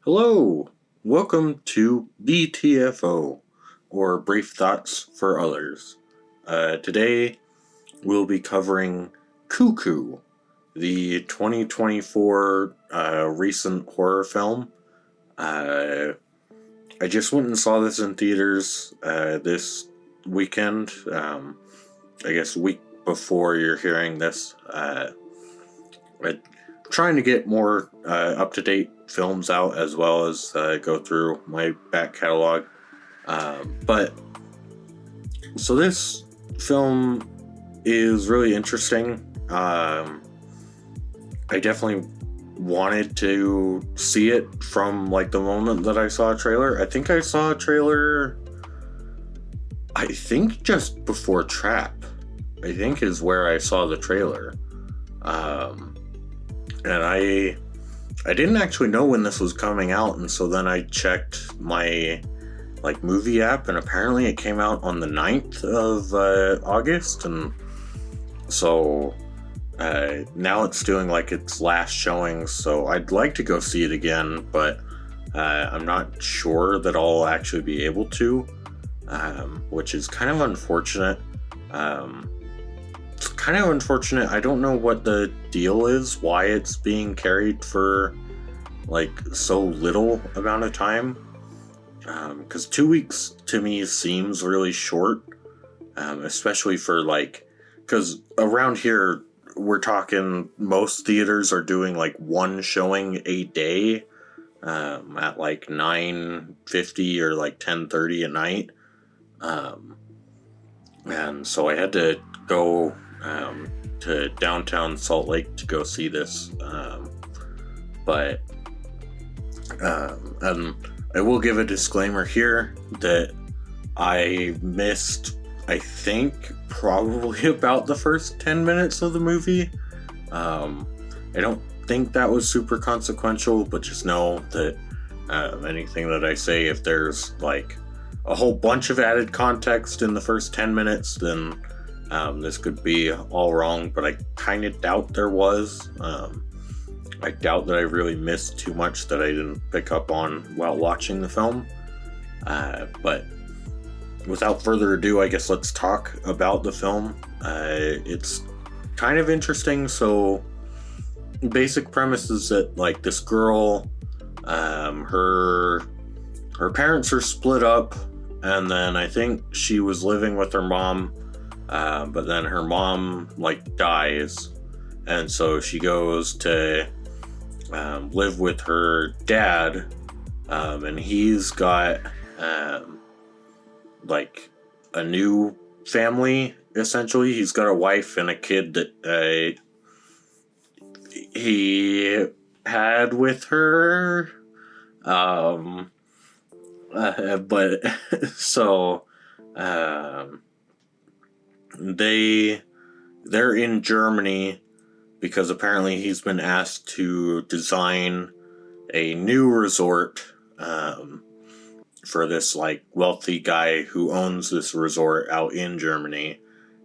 Hello, welcome to B.T.F.O, or Brief Thoughts for Others. Today we'll be covering Cuckoo, the 2024 recent horror film. I just went and saw this in theaters this weekend. I guess week before you're hearing this. I'm trying to get more up-to-date films out as well as go through my back catalog. But so this film is really interesting. I definitely wanted to see it from like the moment that I saw a trailer. I think I saw a trailer just before Trap. I think is where I saw the trailer. And I didn't actually know when this was coming out, and so then I checked my movie app, and apparently it came out on the 9th of August, and so now it's doing its last showing, so I'd like to go see it again, but I'm not sure that I'll actually be able to, which is kind of unfortunate. It's kind of unfortunate. I don't know what the deal is, why it's being carried for so little amount of time. Because 2 weeks to me seems really short, especially for because around here we're talking most theaters are doing one showing a day, at 9:50 or 10:30 at night. And so I had to go to downtown Salt Lake to go see this. But I will give a disclaimer here that I missed, I think, probably about the first 10 minutes of the movie. I don't think that was super consequential, but just know that anything that I say, if there's a whole bunch of added context in the first 10 minutes, then this could be all wrong, but I kind of doubt there was. I doubt that I really missed too much that I didn't pick up on while watching the film. But without further ado, I guess let's talk about the film. It's kind of interesting. So basic premise is that this girl, her parents are split up, and then I think she was living with her mom, but then her mom dies, and so she goes to live with her dad, and he's got a new family. Essentially, he's got a wife and a kid that he had with her. But so they're in Germany because apparently he's been asked to design a new resort for this wealthy guy who owns this resort out in Germany,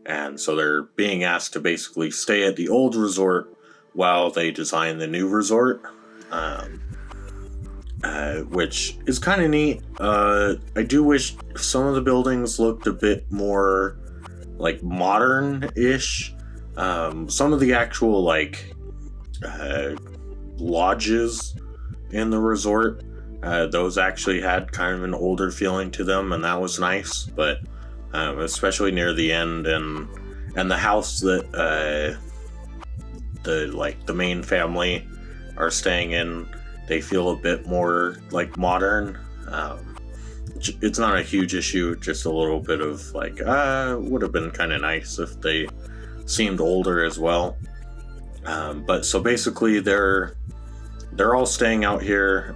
and so they're being asked to basically stay at the old resort while they design the new resort. Which is kind of neat. I do wish some of the buildings looked a bit more modern-ish. Some of the actual lodges in the resort, those actually had kind of an older feeling to them, and that was nice. But especially near the end, and the house that the main family are staying in, they feel a bit more modern. It's not a huge issue, just a little bit of would have been kind of nice if they seemed older as well. But so basically they're all staying out here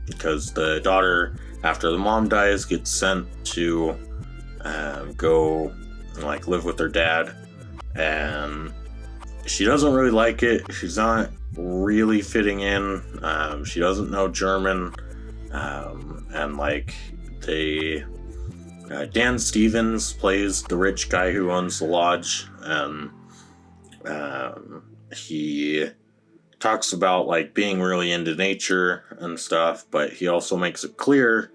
because the daughter, after the mom dies, gets sent to go live with her dad, and she doesn't really like it. She's not really fitting in. She doesn't know German, and Dan Stevens plays the rich guy who owns the lodge, and he talks about like being really into nature and stuff, but he also makes it clear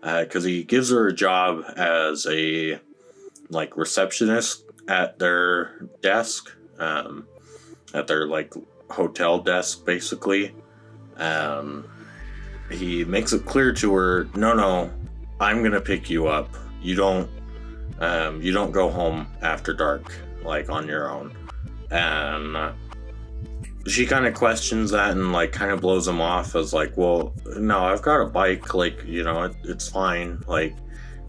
because he gives her a job as a like receptionist at their desk, at their like hotel desk basically. He makes it clear to her, no, I'm gonna pick you up. You don't go home after dark like on your own. And she kind of questions that and like kind of blows him off as like, well, no, I've got a bike, like, you know, it's fine, like,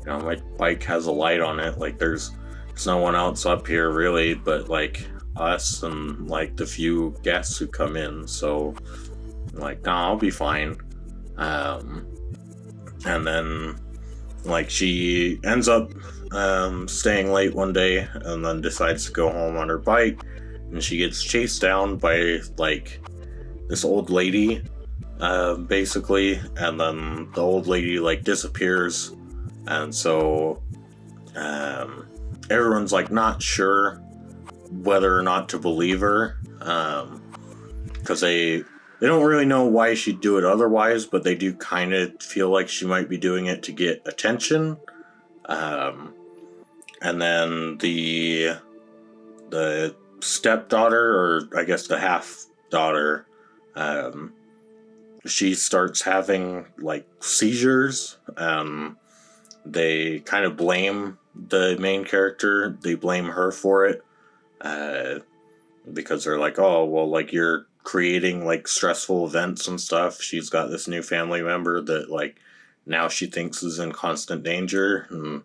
you know, my bike has a light on it, like there's no one else up here really but like us and like the few guests who come in, so like, no, I'll be fine. And then like she ends up staying late one day and then decides to go home on her bike, and she gets chased down by like this old lady basically, and then the old lady like disappears, and so everyone's like not sure whether or not to believe her, because they don't really know why she'd do it otherwise, but they do kind of feel like she might be doing it to get attention. And then the stepdaughter, or I guess the half daughter, she starts having like seizures. They kind of blame the main character. They blame her for it, because they're like, oh, well, like you're creating like stressful events and stuff. She's got this new family member that like now she thinks is in constant danger, and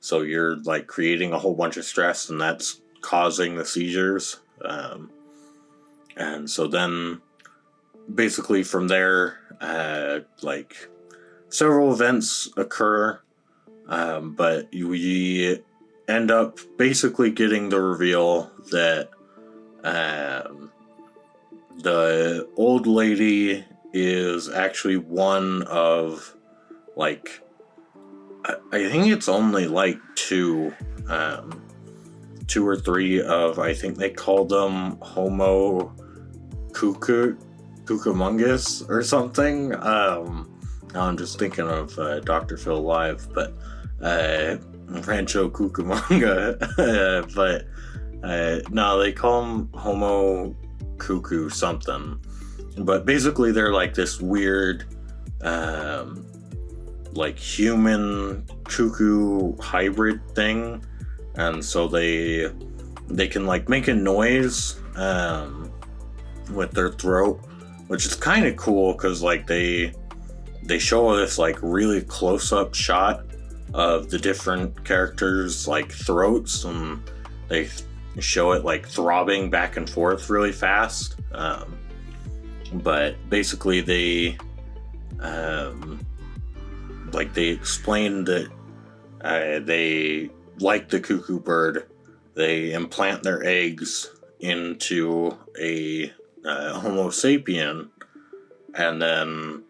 so you're like creating a whole bunch of stress, and that's causing the seizures. And so then basically from there, like several events occur, but we end up basically getting the reveal that the old lady is actually one of like, I think it's only like two or three of, I think they call them Homo Cuckoomungus or something. Now I'm just thinking of Dr. Phil Live, but Rancho Cucamonga. But no, they call them Homo Cuckoo something. But basically they're like this weird like human cuckoo hybrid thing, and so they can like make a noise with their throat, which is kind of cool because like they show this like really close-up shot of the different characters like throats, and they show it like throbbing back and forth really fast. But basically they like they explained that they, like the cuckoo bird, they implant their eggs into a Homo sapien, and then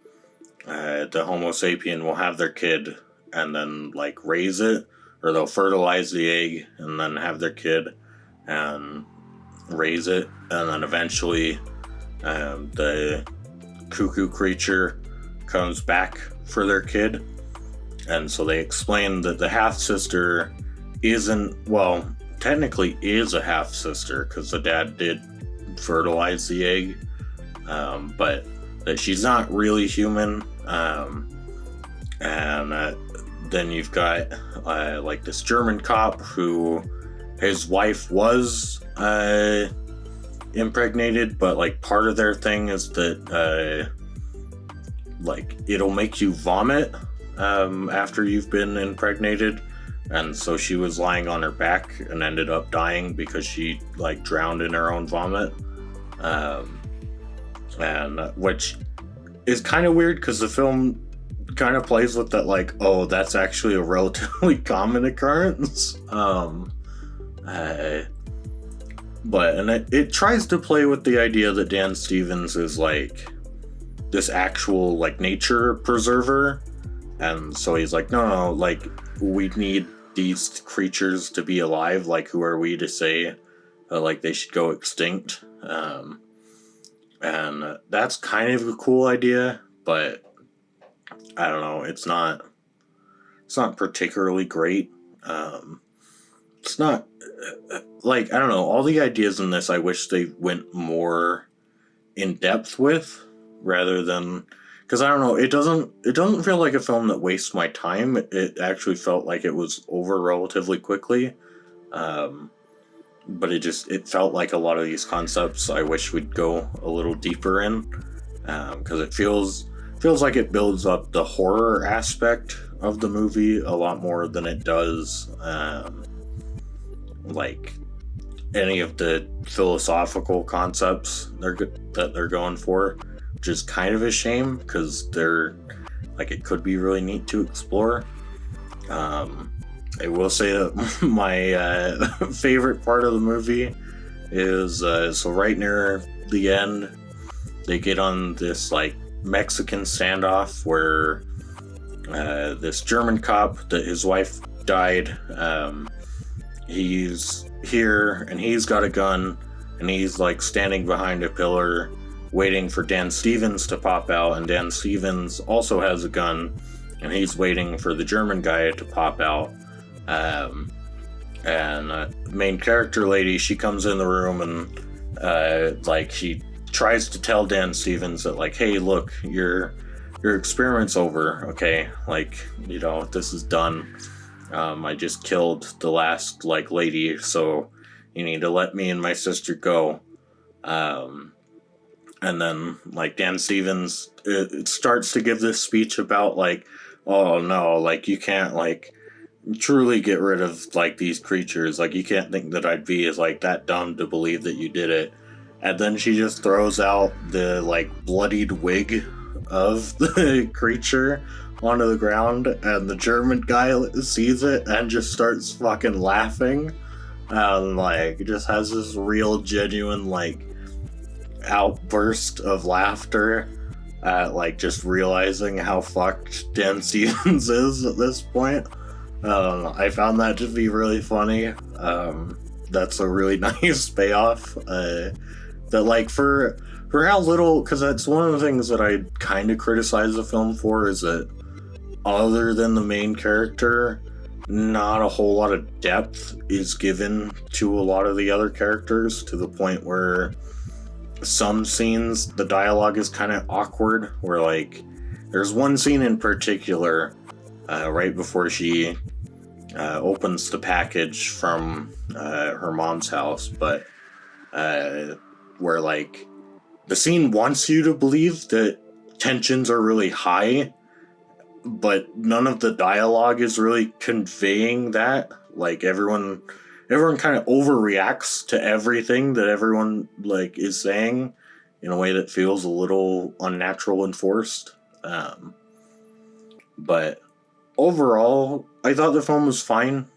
the Homo sapien will have their kid and then like raise it, or they'll fertilize the egg and then have their kid and raise it, and then eventually the cuckoo creature comes back for their kid. And so they explain that the half-sister isn't, well, technically is a half-sister because the dad did fertilize the egg, but that she's not really human. And then you've got like this German cop who his wife was impregnated, but like part of their thing is that like it'll make you vomit after you've been impregnated, and so she was lying on her back and ended up dying because she like drowned in her own vomit, and which is kind of weird because the film kind of plays with that, like, oh, that's actually a relatively common occurrence. But it tries to play with the idea that Dan Stevens is like this actual like nature preserver, and so he's like, no, like we need these creatures to be alive. Like, who are we to say like they should go extinct? And that's kind of a cool idea, but I don't know, it's not particularly great. It's not like, I don't know, all the ideas in this I wish they went more in depth with, rather than, because I don't know, it doesn't feel like a film that wastes my time. It actually felt like it was over relatively quickly. But it felt like a lot of these concepts I wish we'd go a little deeper in, because it feels like it builds up the horror aspect of the movie a lot more than it does like any of the philosophical concepts that they're going for, which is kind of a shame, because they're like, it could be really neat to explore. I will say that my favorite part of the movie is so right near the end, they get on this like Mexican standoff where this German cop that his wife died, he's here and he's got a gun and he's like standing behind a pillar waiting for Dan Stevens to pop out, and Dan Stevens also has a gun and he's waiting for the German guy to pop out. And main character lady, she comes in the room and like she tries to tell Dan Stevens that like, hey, look, your experiment's over, okay? Like, you know, this is done. I just killed the last like lady, so you need to let me and my sister go. And then like Dan Stevens it starts to give this speech about like, oh no, like you can't like truly get rid of like these creatures, like you can't think that I'd be like that dumb to believe that you did it. And then she just throws out the like bloodied wig of the creature onto the ground, and the German guy sees it and just starts fucking laughing, and like just has this real genuine like outburst of laughter at like just realizing how fucked Dan Stevens is at this point. I found that to be really funny. That's a really nice payoff. That like for how little, because that's one of the things that I kind of criticize the film for, is that other than the main character, not a whole lot of depth is given to a lot of the other characters, to the point where some scenes the dialogue is kind of awkward, where like there's one scene in particular right before she opens the package from her mom's house, but where like the scene wants you to believe that tensions are really high, but none of the dialogue is really conveying that. Like everyone kind of overreacts to everything that everyone like is saying in a way that feels a little unnatural and forced. But overall, I thought the film was fine.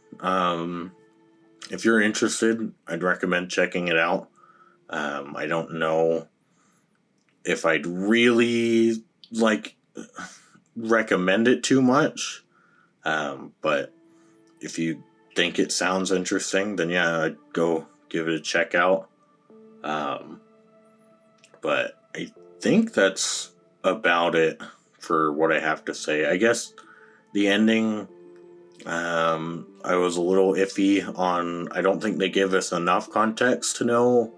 If you're interested, I'd recommend checking it out. I don't know if I'd really like recommend it too much, but if you think it sounds interesting, then yeah, I'd go give it a check out. But I think that's about it for what I have to say. I guess the ending, I was a little iffy on. I don't think they give us enough context to know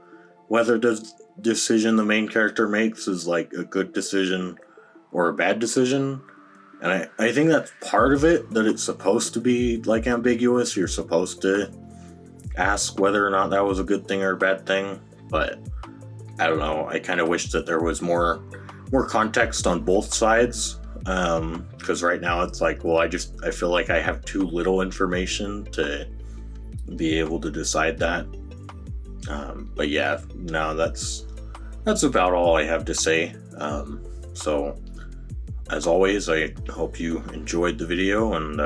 whether the decision the main character makes is like a good decision or a bad decision. And I think that's part of it, that it's supposed to be like ambiguous. You're supposed to ask whether or not that was a good thing or a bad thing. But I don't know, I kind of wish that there was more context on both sides. Because right now it's like, well, I feel like I have too little information to be able to decide that. But yeah, no, that's about all I have to say. So as always, I hope you enjoyed the video, and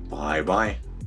bye bye.